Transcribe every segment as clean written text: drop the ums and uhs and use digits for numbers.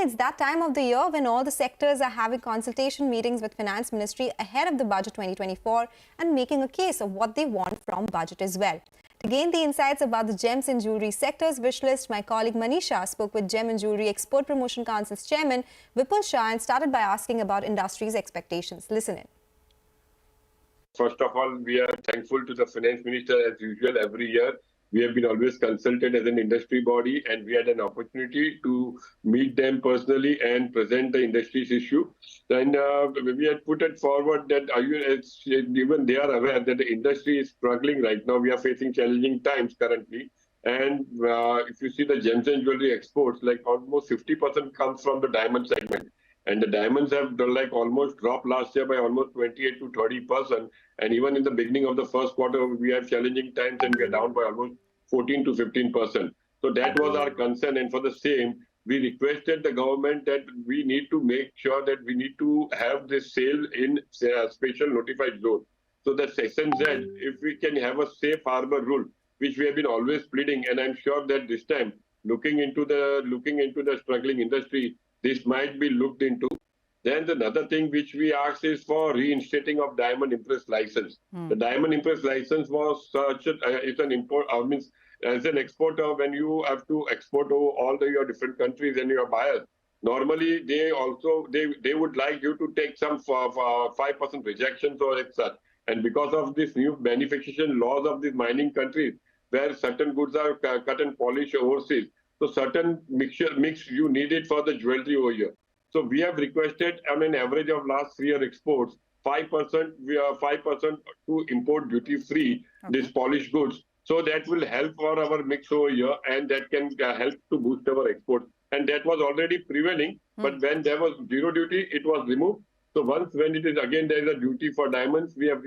It's that time of the year when all the sectors are having consultation meetings with Finance Ministry ahead of the Budget 2024 and making a case of what they want from budget as well. To gain the insights about the gems and jewellery sector's wish list, my colleague Manisha spoke with Gem and Jewellery Export Promotion Council's chairman, Vipul Shah, and started by asking about industry's expectations. Listen in. First of all, we are thankful to the Finance Minister as usual every year. We have been always consulted as an industry body, and we had an opportunity to meet them personally and present the industry's issue. And we had put it forward that even they are aware that the industry is struggling right now. We are facing challenging times currently. And if you see the gems and jewelry exports, like almost 50% comes from the diamond segment. And the diamonds have almost dropped last year by almost 28 to 30%. And even in the beginning of the first quarter, we have challenging times and we are down by almost 14 to 15%. So that was our concern. And for the same, we requested the government that we need to make sure that we need to have this sale in special notified zone. So that Section Z, if we can have a safe harbor rule, which we have been always pleading, and I'm sure that this time, looking into the struggling industry, this might be looked into. Then another thing which we asked is for reinstating of diamond impress license. The diamond impress license was it's an import. Means as an exporter, when you have to export to all your different countries and your buyers, normally they would like you to take some 5% rejections or such. And because of this new beneficiation laws of these mining countries, where certain goods are cut and polished overseas, so certain mix you need it for the jewelry over here. So we have requested on an average of last 3 year exports, 5%, we are 5% to import duty free these polished goods. So that will help for our mix over here, and that can help to boost our exports. And that was already prevailing, but when there was zero duty, it was removed. So when it is again there is a duty for diamonds, we have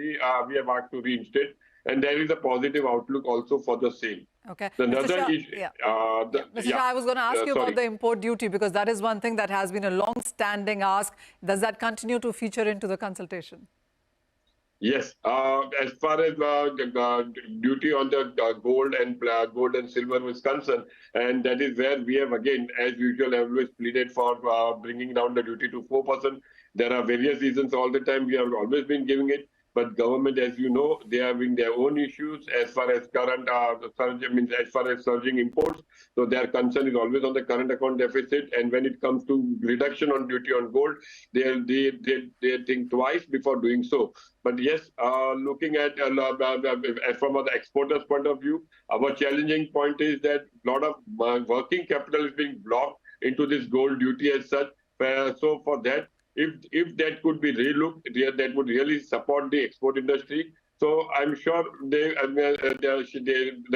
asked to reinstate, and there is a positive outlook also for the same. Okay. Another Mr. Shah, issue, Mr. Shah, I was going to ask you about the import duty, because that is one thing that has been a long-standing ask. Does that continue to feature into the consultation? Yes. As far as the duty on the gold and silver is concerned, and that is where we have again, as usual, always pleaded for bringing down the duty to 4%. There are various reasons all the time. We have always been giving it. But government, as you know, they are having their own issues as far as current as far as surging imports. So their concern is always on the current account deficit. And when it comes to reduction on duty on gold, they think twice before doing so. But yes, looking at from the exporters' point of view, our challenging point is that a lot of working capital is being blocked into this gold duty as such. So for that, if that could be relooked, that would really support the export industry. So I'm sure there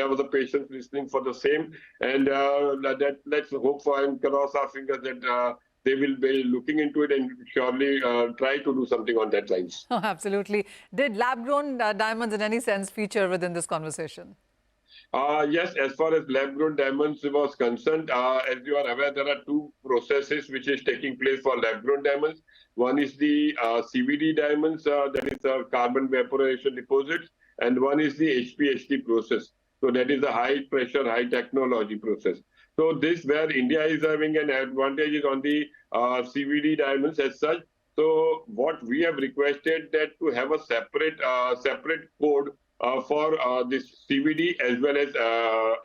was a patient listening for the same, and let's hope for and cross our fingers that they will be looking into it and surely try to do something on that lines. Oh, absolutely. Did lab-grown diamonds in any sense feature within this conversation? Yes, as far as lab-grown diamonds was concerned, as you are aware, there are two processes which is taking place for lab-grown diamonds. One is the CVD diamonds, that is carbon vaporization deposits, and one is the HPHT process. So that is the high pressure, high technology process. So this where India is having an advantage is on the CVD diamonds as such. So what we have requested that to have a separate code for this CVD as well as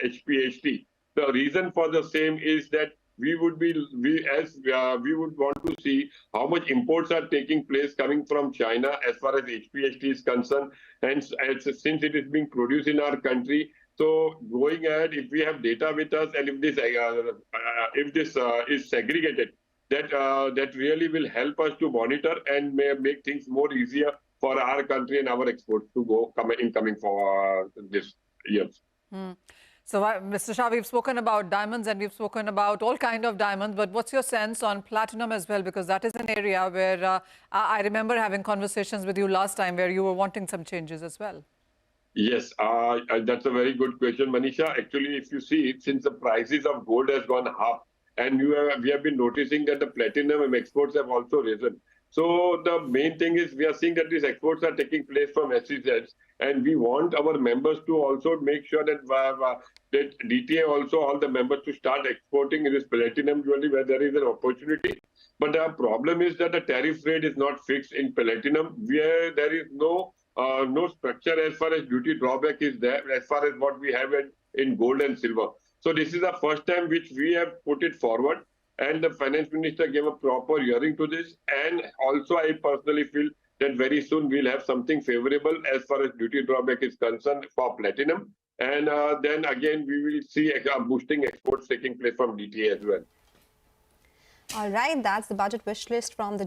HPHT. The reason for the same is that we would want to see how much imports are taking place coming from China as far as HPHT is concerned, and since it is being produced in our country. So going ahead, if we have data with us, and if this is segregated, that really will help us to monitor and make things more easier for our country and our exports to coming for this year. So, Mr. Shah, we've spoken about diamonds and we've spoken about all kinds of diamonds, but what's your sense on platinum as well? Because that is an area where I remember having conversations with you last time where you were wanting some changes as well. Yes, that's a very good question, Manisha. Actually, if you see, since the prices of gold has gone up, and we have been noticing that the platinum exports have also risen. So the main thing is we are seeing that these exports are taking place from SEZs, And we want our members to also make sure that that DTA also, all the members to start exporting this platinum jewelry where there is an opportunity. But the problem is that the tariff rate is not fixed in platinum, where there is no structure as far as duty drawback is there, as far as what we have in gold and silver. So this is the first time which we have put it forward, and the finance minister gave a proper hearing to this. And also I personally feel that very soon we'll have something favorable as far as duty drawback is concerned for platinum. And then again, we will see boosting exports taking place from DTA as well. All right, that's the budget wish list from the